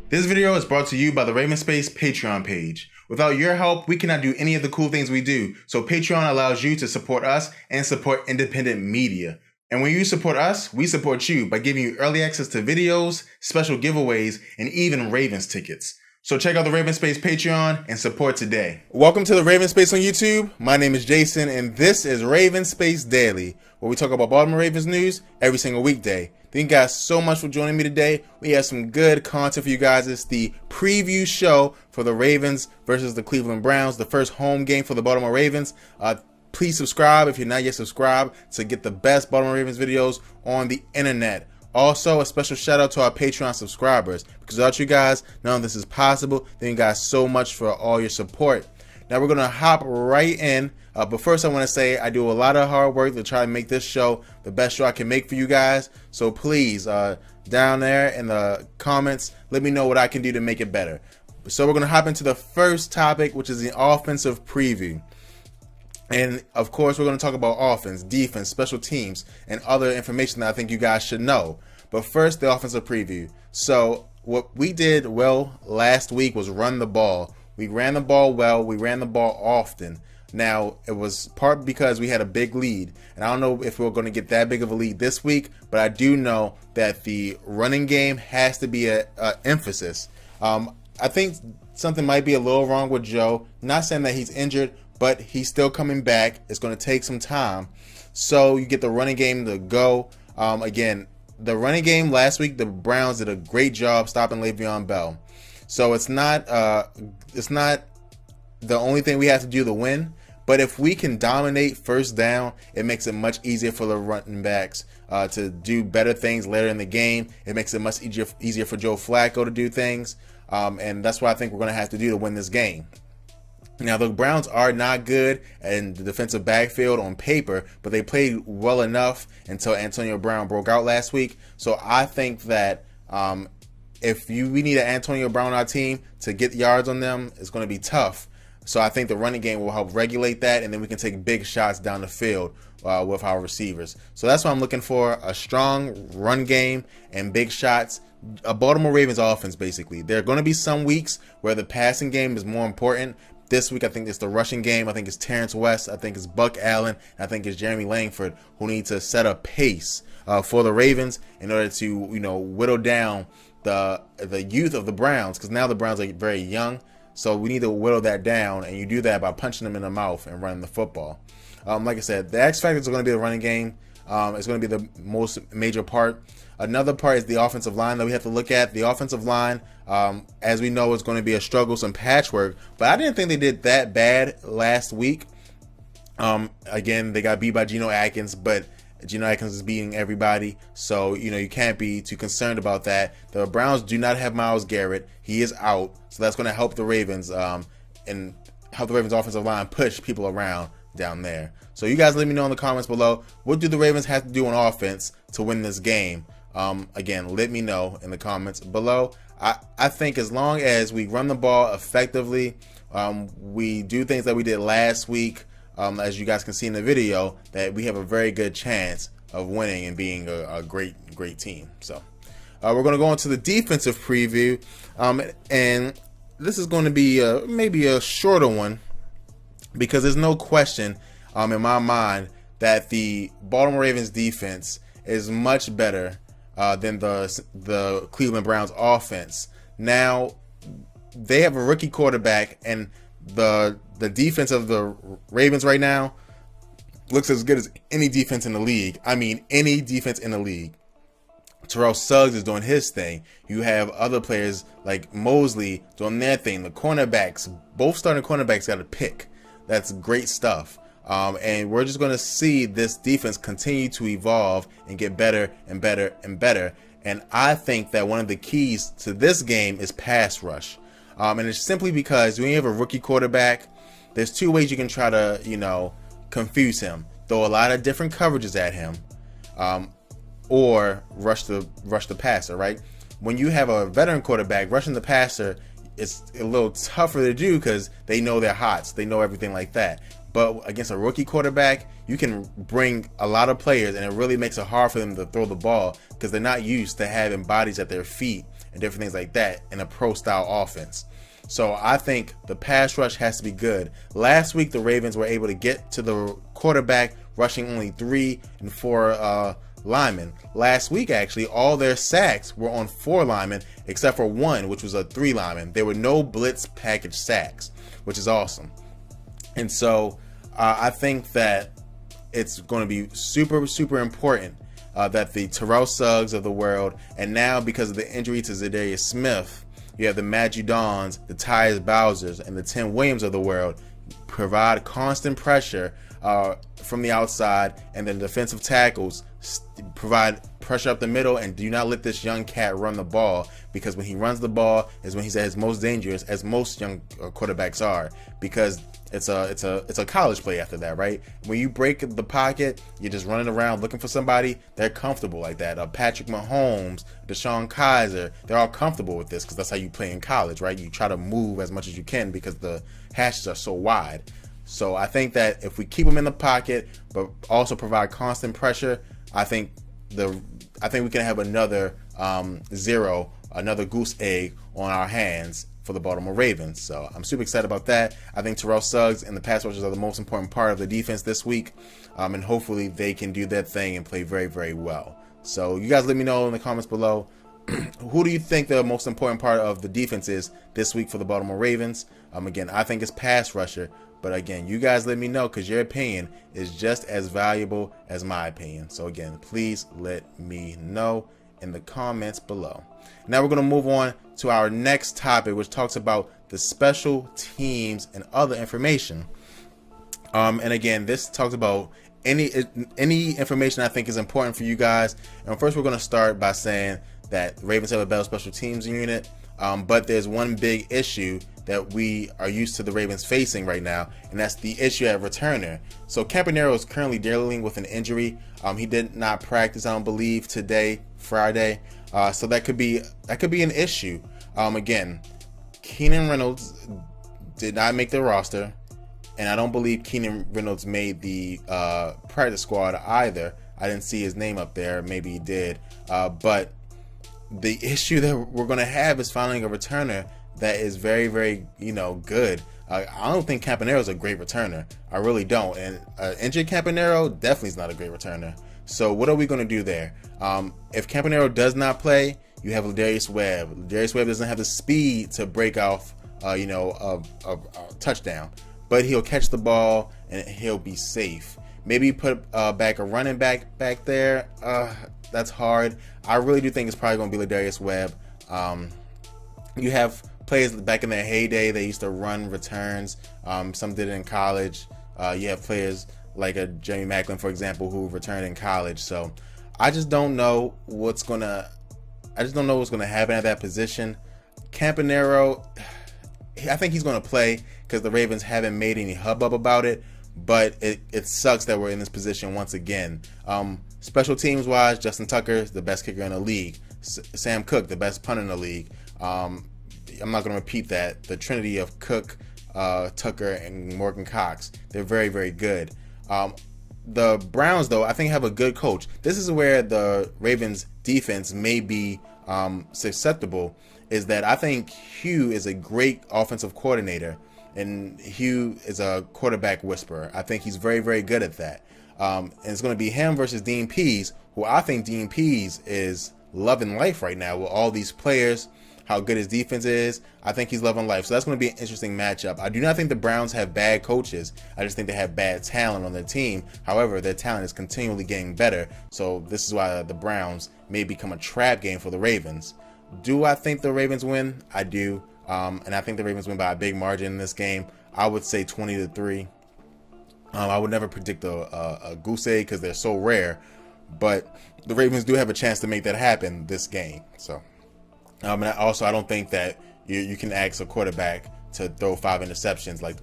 This video is brought to you by the Raven Space Patreon page. Without your help, we cannot do any of the cool things we do, so Patreon allows you to support us and support independent media. And when you support us, we support you by giving you early access to videos, special giveaways, and even Ravens tickets. So check out the Raven Space Patreon and support today. Welcome to the Raven Space on YouTube. My name is Jason, and this is Raven Space Daily, where we talk about Baltimore Ravens news every single weekday. Thank you guys so much for joining me today. We have some good content for you guys. It's the preview show for the Ravens versus the Cleveland Browns, the first home game for the Baltimore Ravens. Please subscribe if you're not yet subscribed to get the best Baltimore Ravens videos on the internet. Also, a special shout out to our Patreon subscribers, because without you guys, none of this is possible. Thank you guys so much for all your support. Now we're going to hop right in, but first I want to say I do a lot of hard work to try to make this show the best show I can make for you guys. So please, down there in the comments, let me know what I can do to make it better. So we're going to hop into the first topic, which is the offensive preview. And of course, we're going to talk about offense, defense, special teams, and other information that I think you guys should know. But first, the offensive preview. So what we did well last week was run the ball. We ran the ball well. We ran the ball often. Now, it was part because we had a big lead. And I don't know if we're going to get that big of a lead this week, but I do know that the running game has to be an emphasis. I think something might be a little wrong with Joe. Not saying that he's injured, but he's still coming back. It's going to take some time. So you get the running game to go. Again, the running game last week, the Browns did a great job stopping Le'Veon Bell. So it's not the only thing we have to do to win. But if we can dominate first down, it makes it much easier for the running backs to do better things later in the game. It makes it much easier for Joe Flacco to do things. And that's what I think we're going to have to do to win this game. Now, the Browns are not good in the defensive backfield on paper, but they played well enough until Antonio Brown broke out last week. So I think that we need an Antonio Brown on our team to get yards on them, it's going to be tough. So I think the running game will help regulate that, and then we can take big shots down the field with our receivers. So that's what I'm looking for, a strong run game and big shots. A Baltimore Ravens offense, basically. There are going to be some weeks where the passing game is more important. This week, I think it's the rushing game. I think it's Terrence West. I think it's Buck Allen. I think it's Jeremy Langford who need to set a pace for the Ravens in order to, whittle down the youth of the Browns, because now the Browns are very young. So we need to whittle that down, and you do that by punching them in the mouth and running the football. Like I said, the X factors are going to be the running game. It's going to be the most major part. Another part is the offensive line that we have to look at. The offensive line, as we know, is going to be a struggle, some patchwork. But I didn't think they did that bad last week. Again, they got beat by Geno Atkins, but Geno Atkins is beating everybody. So, you can't be too concerned about that. The Browns do not have Myles Garrett. He is out. So that's going to help the Ravens and help the Ravens offensive line push people around down there. So you guys let me know in the comments below, what do the Ravens have to do on offense to win this game? Again, let me know in the comments below. I think as long as we run the ball effectively, we do things that we did last week, as you guys can see in the video, that we have a very good chance of winning and being a great team. So we're going to go into the defensive preview, and this is going to be maybe a shorter one, because there's no question in my mind that the Baltimore Ravens defense is much better than the Cleveland Browns offense. Now, they have a rookie quarterback, and the defense of the Ravens right now looks as good as any defense in the league. I mean, any defense in the league. Terrell Suggs is doing his thing. You have other players like Mosley doing their thing. The cornerbacks, both starting cornerbacks got a pick. That's great stuff. And we're just going to see this defense continue to evolve and get better and better and better. And I think that one of the keys to this game is pass rush. And it's simply because when you have a rookie quarterback, there's two ways you can try to, confuse him. Throw a lot of different coverages at him, or rush the passer, right? When you have a veteran quarterback, rushing the passer, it's a little tougher to do because they know their hots. They know everything like that. But against a rookie quarterback, you can bring a lot of players, and it really makes it hard for them to throw the ball because they're not used to having bodies at their feet and different things like that in a pro style offense. So I think the pass rush has to be good. Last week, the Ravens were able to get to the quarterback rushing only 3 and 4 linemen. Last week, actually, all their sacks were on 4 linemen, except for 1, which was a 3 lineman. There were no blitz package sacks, which is awesome. And so I think that it's going to be super, super important that the Terrell Suggs of the world, and now because of the injury to Zadarius Smith, you have the Matt Judons, the Tyus Bowsers, and the Tim Williams of the world provide constant pressure from the outside, and then defensive tackles provide pressure up the middle, and do not let this young cat run the ball, because when he runs the ball is when he's at his most dangerous, as most young quarterbacks are, because it's a college play after that, right? When you break the pocket, you're just running around looking for somebody. They're comfortable like that. Patrick Mahomes, Deshaun Kaiser, they're all comfortable with this because that's how you play in college, right? You try to move as much as you can because the hashes are so wide. So I think that if we keep them in the pocket, but also provide constant pressure, I think we can have another another goose egg on our hands for the Baltimore Ravens. So I'm super excited about that. I think Terrell Suggs and the pass rushers are the most important part of the defense this week, and hopefully they can do their thing and play very, very well. So you guys let me know in the comments below, who do you think the most important part of the defense is this week for the Baltimore Ravens? Again, I think it's pass rusher, but again, you guys let me know, because your opinion is just as valuable as my opinion. So again, please let me know in the comments below. Now we're going to move on to our next topic, which talks about the special teams and other information. And again, this talks about any information I think is important for you guys. And first, we're going to start by saying that the Ravens have a better special teams unit, but there's one big issue that we are used to the Ravens facing right now, and that's the issue at returner. So Campanaro is currently dealing with an injury. He did not practice, I don't believe, today, Friday. So that could be an issue. Again, Keenan Reynolds did not make the roster, and I don't believe Keenan Reynolds made the practice squad either. I didn't see his name up there. Maybe he did. But the issue that we're going to have is finding a returner that is very, very, good. I don't think Campanaro is a great returner. I really don't. And injured Campanaro definitely is not a great returner. So what are we going to do there? If Campanaro does not play, you have Ladarius Webb. Ladarius Webb doesn't have the speed to break off, a touchdown, but he'll catch the ball and he'll be safe. Maybe put back a running back there. That's hard. I really do think it's probably going to be Ladarius Webb. You have players back in their heyday, they used to run returns. Some did it in college. You have players like a Jeremy Maclin, for example, who returned in college. So I just don't know what's gonna happen at that position. Campanaro, I think he's gonna play because the Ravens haven't made any hubbub about it, but it sucks that we're in this position once again. Special teams wise, Justin Tucker is the best kicker in the league. Sam Cook, the best punter in the league. I'm not going to repeat that. The trinity of Cook, Tucker, and Morgan Cox, they're very, very good. The Browns, though, I think have a good coach. This is where the Ravens defense may be susceptible, is that I think Hugh is a great offensive coordinator, and Hugh is a quarterback whisperer. I think he's very, very good at that. And it's going to be him versus Dean Pease, who I think Dean Pease is loving life right now with all these players, how good his defense is. I think he's loving life. So that's going to be an interesting matchup. I do not think the Browns have bad coaches. I just think they have bad talent on their team. However, their talent is continually getting better. So this is why the Browns may become a trap game for the Ravens. Do I think the Ravens win? I do. And I think the Ravens win by a big margin in this game. I would say 20-3. I would never predict a goose egg because they're so rare. But the Ravens do have a chance to make that happen this game. So, and I don't think that you can ask a quarterback to throw 5 interceptions like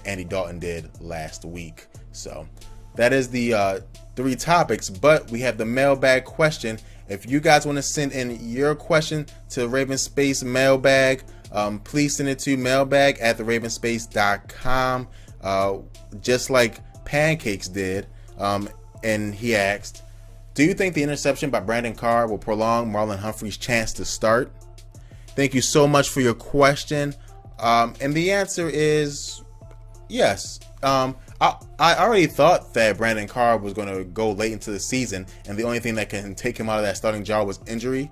Andy Dalton did last week. So that is the 3 topics. But we have the mailbag question. If you guys want to send in your question to Raven Space Mailbag, please send it to mailbag@therravenspace.com. Just like Pancakes did. And he asked, do you think the interception by Brandon Carr will prolong Marlon Humphrey's chance to start? Thank you so much for your question. And the answer is yes. I already thought that Brandon Carr was going to go late into the season, and the only thing that can take him out of that starting job was injury.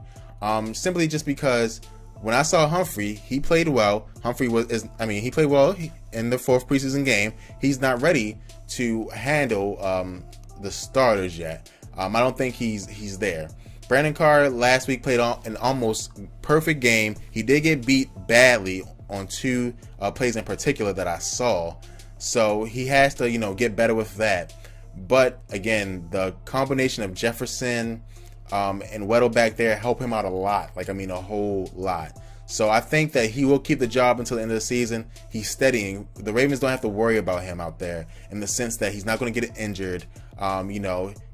Simply just because when I saw Humphrey, he played well. He played well in the 4th preseason game. He's not ready to handle the starters yet. I don't think he's there. Brandon Carr last week played an almost perfect game. He did get beat badly on 2 plays in particular that I saw. So he has to, get better with that. But again, the combination of Jefferson and Weddle back there help him out a lot. A whole lot. So I think that he will keep the job until the end of the season. He's steadying. The Ravens don't have to worry about him out there in the sense that he's not going to get injured.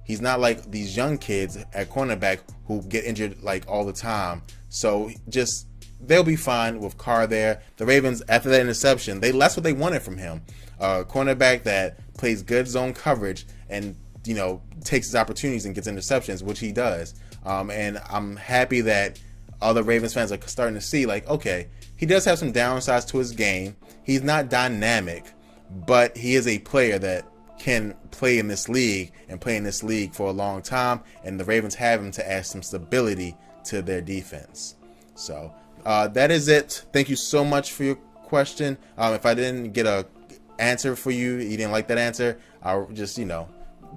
He's not like these young kids at cornerback who get injured all the time. So they'll be fine with Carr there. The Ravens, after that interception, that's what they wanted from him. A cornerback that plays good zone coverage and takes his opportunities and gets interceptions, which he does. And I'm happy that other Ravens fans are starting to see okay, he does have some downsides to his game. He's not dynamic, but he is a player that can play in this league and play in this league for a long time, and the Ravens have him to add some stability to their defense. So that is it. Thank you so much for your question. If I didn't get a answer for you, you didn't like that answer, I'll just the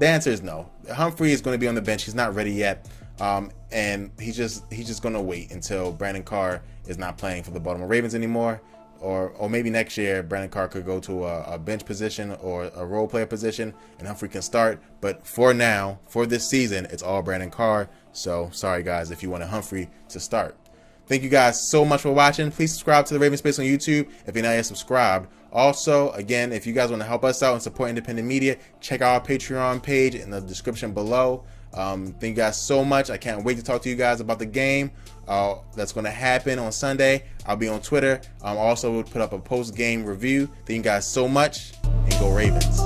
answer is no. Humphrey is going to be on the bench. He's not ready yet, and he's just going to wait until Brandon Carr is not playing for the Baltimore Ravens anymore. Or maybe next year Brandon Carr could go to a bench position or a role player position and Humphrey can start. But for now, for this season, it's all Brandon Carr. So sorry guys if you wanted Humphrey to start. Thank you guys so much for watching. Please subscribe to the Raven Space on YouTube if you're not yet subscribed. Also, again, if you guys want to help us out and support independent media, check out our Patreon page in the description below. Thank you guys so much. I can't wait to talk to you guys about the game that's going to happen on Sunday. I'll be on Twitter. Also, we'll put up a post-game review. Thank you guys so much, and go Ravens.